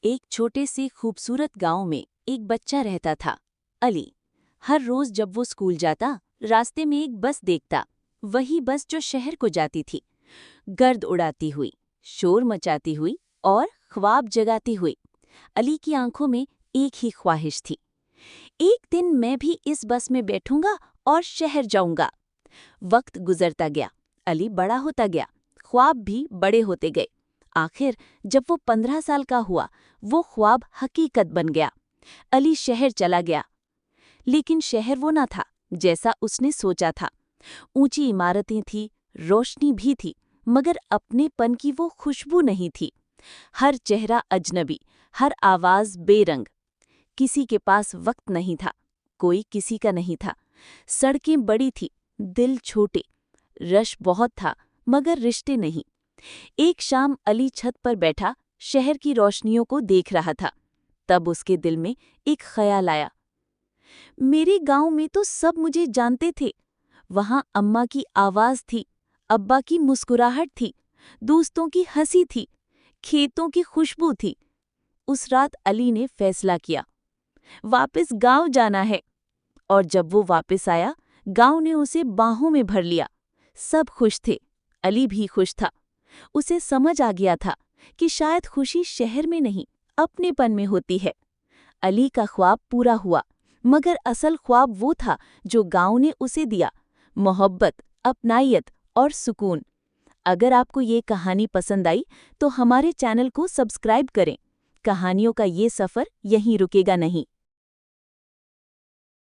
एक छोटे से खूबसूरत गांव में एक बच्चा रहता था, अली। हर रोज जब वो स्कूल जाता, रास्ते में एक बस देखता। वही बस जो शहर को जाती थी, गर्द उड़ाती हुई, शोर मचाती हुई और ख्वाब जगाती हुई। अली की आंखों में एक ही ख्वाहिश थी, एक दिन मैं भी इस बस में बैठूंगा और शहर जाऊंगा। वक्त गुजरता गया, अली बड़ा होता गया, ख्वाब भी बड़े होते गए। आखिर जब वो 15 साल का हुआ, वो ख्वाब हकीकत बन गया। अली शहर चला गया, लेकिन शहर वो ना था जैसा उसने सोचा था। ऊंची इमारतें थी, रोशनी भी थी, मगर अपनेपन की वो खुशबू नहीं थी। हर चेहरा अजनबी, हर आवाज बेरंग। किसी के पास वक्त नहीं था, कोई किसी का नहीं था। सड़कें बड़ी थी, दिल छोटे। रश बहुत था, मगर रिश्ते नहीं। एक शाम अली छत पर बैठा शहर की रोशनियों को देख रहा था। तब उसके दिल में एक ख्याल आया, मेरे गांव में तो सब मुझे जानते थे। वहां अम्मा की आवाज थी, अब्बा की मुस्कुराहट थी, दोस्तों की हंसी थी, खेतों की खुशबू थी। उस रात अली ने फैसला किया, वापस गांव जाना है। और जब वो वापस आया, गांव ने उसे बाहों में भर लिया। सब खुश थे, अली भी खुश था। उसे समझ आ गया था कि शायद खुशी शहर में नहीं, अपनेपन में होती है। अली का ख्वाब पूरा हुआ, मगर असल ख्वाब वो था जो गांव ने उसे दिया, मोहब्बत, अपनायत और सुकून। अगर आपको ये कहानी पसंद आई तो हमारे चैनल को सब्सक्राइब करें। कहानियों का ये सफ़र यहीं रुकेगा नहीं।